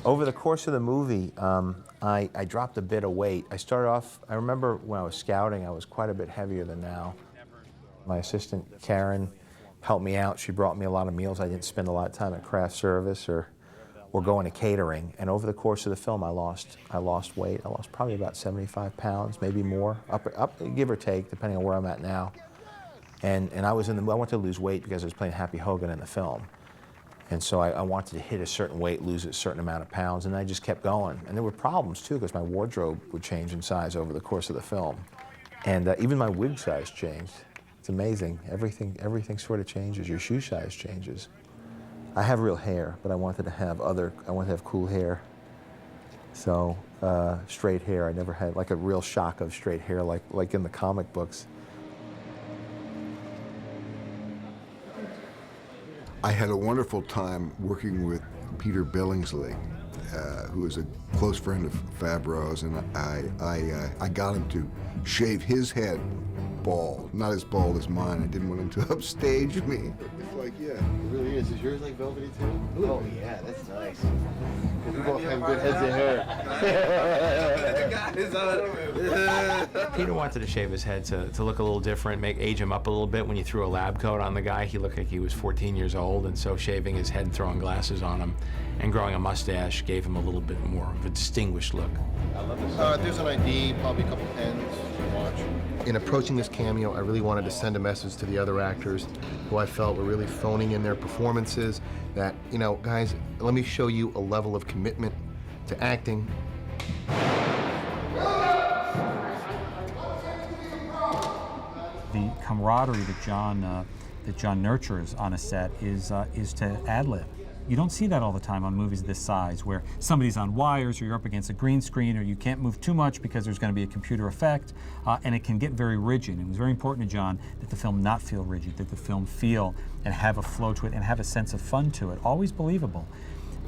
Over the course of the movie, I dropped a bit of weight. I started off, I remember when I was scouting, I was quite a bit heavier than now. My assistant, Karen, helped me out. She brought me a lot of meals. I didn't spend a lot of time at craft service or going to catering. And over the course of the film, I lost weight. I lost probably about 75 pounds, maybe more, up, give or take, depending on where I'm at now. And I wanted to lose weight because I was playing Happy Hogan in the film. And so I wanted to hit a certain weight, lose a certain amount of pounds, and I just kept going. And there were problems too, because my wardrobe would change in size over the course of the film. And even my wig size changed. It's amazing. Everything sort of changes. Your shoe size changes. I have real hair, but I wanted to have cool hair. So straight hair, I never had like a real shock of straight hair like in the comic books. I had a wonderful time working with Peter Billingsley, who is a close friend of Favreau's, and I got him to shave his head bald, not as bald as mine. I didn't want him to upstage me. It's like, yeah. It really is. Is yours like velvety too? Oh yeah, that's nice. We both have good heads of hair. Peter wanted to shave his head to look a little different, age him up a little bit. When you threw a lab coat on the guy, he looked like he was 14 years old, and so shaving his head and throwing glasses on him and growing a mustache gave him a little bit more of a distinguished look. There's an ID, probably a couple pens, watch. In approaching this cameo, I really wanted to send a message to the other actors who I felt were really phoning in their performances that, you know, guys, let me show you a level of commitment to acting. The camaraderie that John nurtures on a set is to ad-lib. You don't see that all the time on movies this size, where somebody's on wires, or you're up against a green screen, or you can't move too much because there's going to be a computer effect, and it can get very rigid. And it was very important to John that the film not feel rigid, that the film feel and have a flow to it and have a sense of fun to it. Always believable,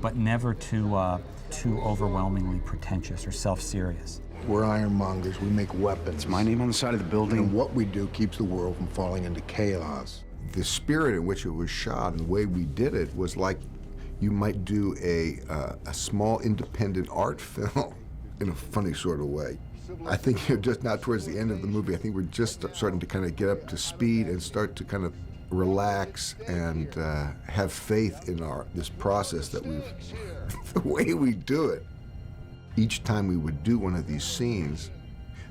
but never too overwhelmingly pretentious or self-serious. We're ironmongers. We make weapons. It's my name on the side of the building. And what we do keeps the world from falling into chaos. The spirit in which it was shot and the way we did it was like you might do a small independent art film in a funny sort of way. I think you're just now towards the end of the movie, I think we're just starting to kind of get up to speed and start to kind of relax and have faith in this process that the way we do it. Each time we would do one of these scenes,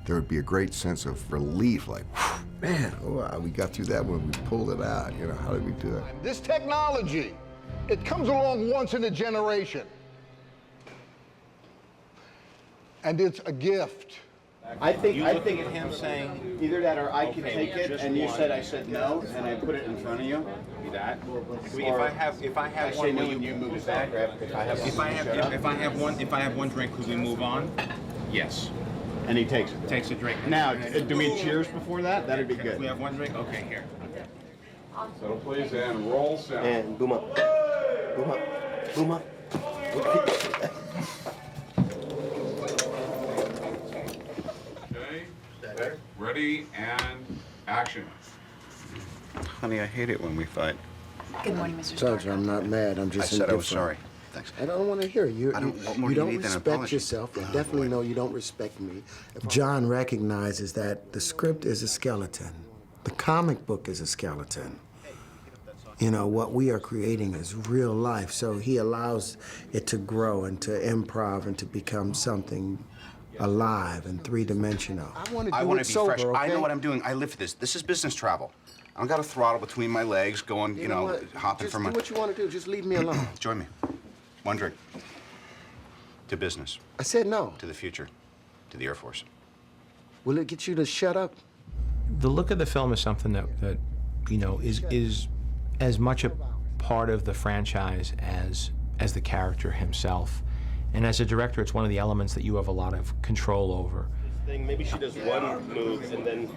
there would be a great sense of relief, like, man, oh, we got through that one, we pulled it out, you know, how did we do it? This technology, it comes along once in a generation. And it's a gift. I think of him saying either that or I can take it, and you said I said no, and I put it in front of you. Be that. If I have one, will you move it back? If I have one drink, could we move on? Yes. And he takes it. Takes a drink. Now, do we cheers before that? That'd be good. We have one drink. Okay, here. So please, and roll sound. And boom up. Boom up. Boom up. Okay. Ready and action. Honey, I hate it when we fight. Good morning, Mr. Judge, Stark. I'm not mad. I'm just I said I was indifferent. sorry. Thanks. I don't want to hear you. What more You do you don't need than an respect apology? yourself. I Oh, definitely boy. know you don't respect me. John recognizes that the script is a skeleton. The comic book is a skeleton. You know, what we are creating is real life, so he allows it to grow and to improv and to become something alive and three-dimensional. I want to be fresh. Okay? I know what I'm doing. I live for this. This is business travel. I don't got a throttle between my legs going, you know hopping Just from do what you want to do. Just leave me alone. Join me. One drink. To business. I said no. To the future. To the Air Force. Will it get you to shut up? The look of the film is something that you know, is as much a part of the franchise as the character himself. And as a director, it's one of the elements that you have a lot of control over. Maybe she does one move and then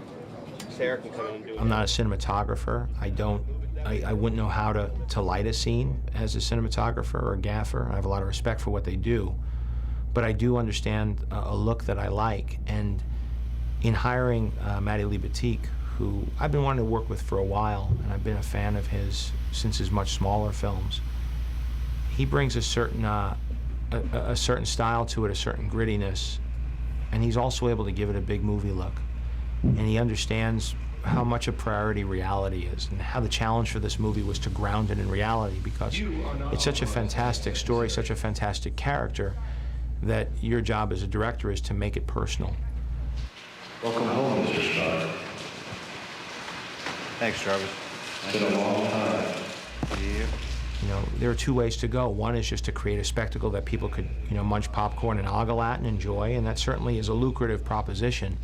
Sarah can come in and do it. I'm not a cinematographer. I wouldn't know how to light a scene as a cinematographer or a gaffer. I have a lot of respect for what they do. But I do understand a look that I like. And in hiring Matty Libatique, who I've been wanting to work with for a while, and I've been a fan of his since his much smaller films, He brings a certain style to it, a certain grittiness, and he's also able to give it a big movie look. And he understands how much a priority reality is, and how the challenge for this movie was to ground it in reality, because it's such a fantastic story, such a fantastic character, that your job as a director is to make it personal. Welcome home, Mr. Starr. Thanks, Jarvis. It's been a long time. Yeah. You know, there are two ways to go. One is just to create a spectacle that people could, you know, munch popcorn and ogle at and enjoy, and that certainly is a lucrative proposition.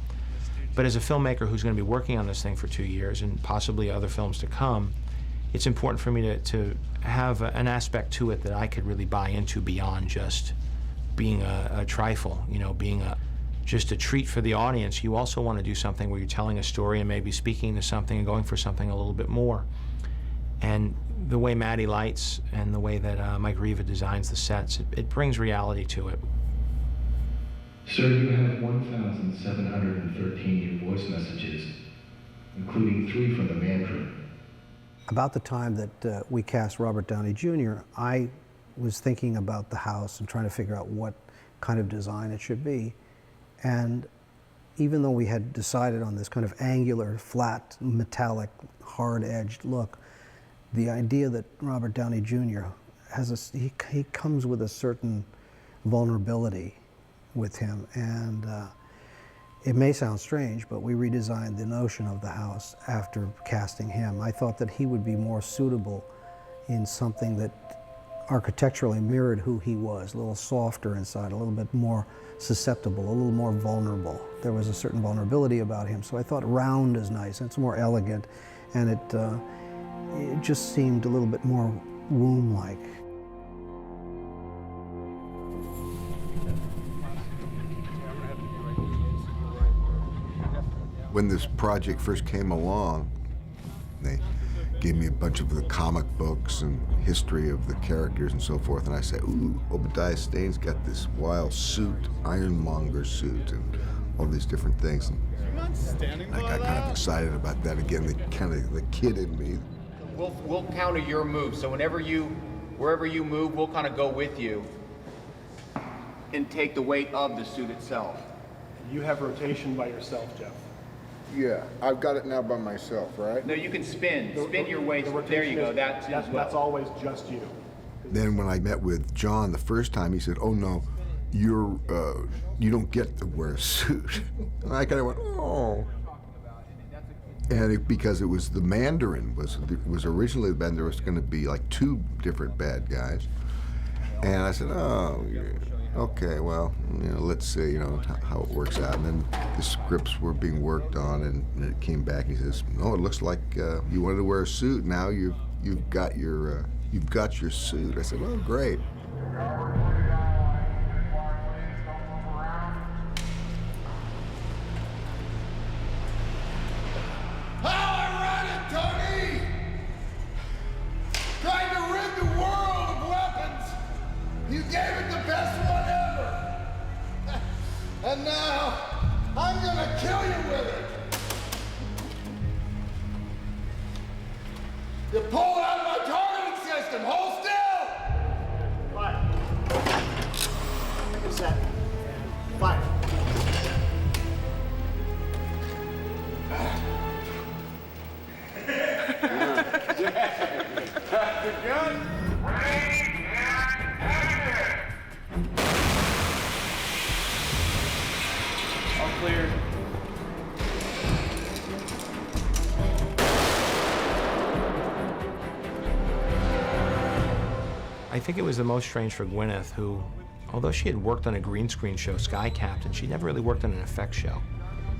But as a filmmaker who's going to be working on this thing for 2 years, and possibly other films to come, it's important for me to have an aspect to it that I could really buy into beyond just being a trifle, you know, being just a treat for the audience. You also want to do something where you're telling a story and maybe speaking to something and going for something a little bit more. And the way Maddie lights and the way that Mike Riva designs the sets, it brings reality to it. Sir, you have 1,713 new voice messages, including 3 from the Mandarin. About the time that we cast Robert Downey Jr., I was thinking about the house and trying to figure out what kind of design it should be. And even though we had decided on this kind of angular, flat, metallic, hard-edged look, the idea that Robert Downey Jr. has he comes with a certain vulnerability with him, and it may sound strange, but we redesigned the notion of the house after casting him. I thought that he would be more suitable in something that architecturally mirrored who he was, a little softer inside, a little bit more susceptible, a little more vulnerable. There was a certain vulnerability about him, so I thought round is nice, and it's more elegant, and it just seemed a little bit more womb-like. When this project first came along, they gave me a bunch of the comic books and history of the characters and so forth, and I said, ooh, Obadiah Stane's got this wild suit, Monger suit, and all these different things. And I got kind of excited about that again, the kid in me. We'll counter your move, so wherever you move, we'll kind of go with you and take the weight of the suit itself. You have rotation by yourself, Jeff. Yeah, I've got it now by myself, right? No, you can spin your weight. There you go. That's always just you. Then when I met with John the first time, he said, "Oh no, you don't get to wear a suit." And I kind of went, "Oh." And because it was the Mandarin was originally there was going to be like 2 different bad guys, and I said, "Oh, yeah. Okay, well, you know, let's see, you know, how it works out." And then the scripts were being worked on, and it came back. And he says, "No, it looks like you wanted to wear a suit. Now you've got your suit." I said, "Oh, great." How ironic, Tony! Trying to rid the world of weapons. You gave it the best one ever. And now, I'm gonna kill you with it. You pulled out my targeting system. Hold still. Fire. Set. Fire. The gun. All clear. I think it was the most strange for Gwyneth, who, although she had worked on a green screen show, Sky Captain, she never really worked on an effects show.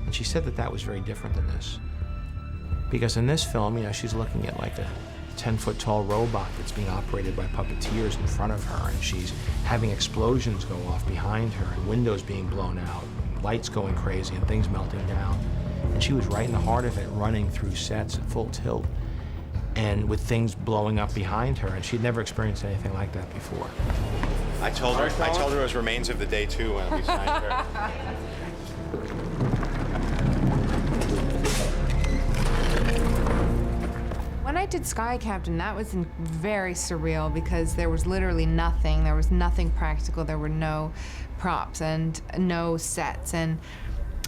And she said that that was very different than this. Because in this film, you know, she's looking at like a 10-foot tall robot that's being operated by puppeteers in front of her, and she's having explosions go off behind her, and windows being blown out, and lights going crazy, and things melting down. And she was right in the heart of it, running through sets at full tilt, and with things blowing up behind her, and she'd never experienced anything like that before. I told her it was remains of the day 2 when we signed her. When I did Sky Captain, that was very surreal because there was literally nothing. There was nothing practical. There were no props and no sets. And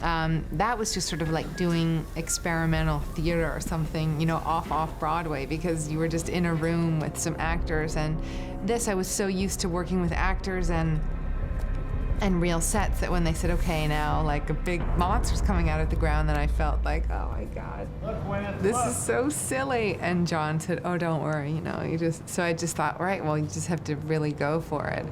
that was just sort of like doing experimental theater or something, you know, off Broadway, because you were just in a room with some actors. And this, I was so used to working with actors and real sets that when they said, okay, now like a big monster's coming out of the ground, then I felt like, oh my God, this is so silly. And John said, oh, don't worry, you know, so I just thought, right, well, you just have to really go for it.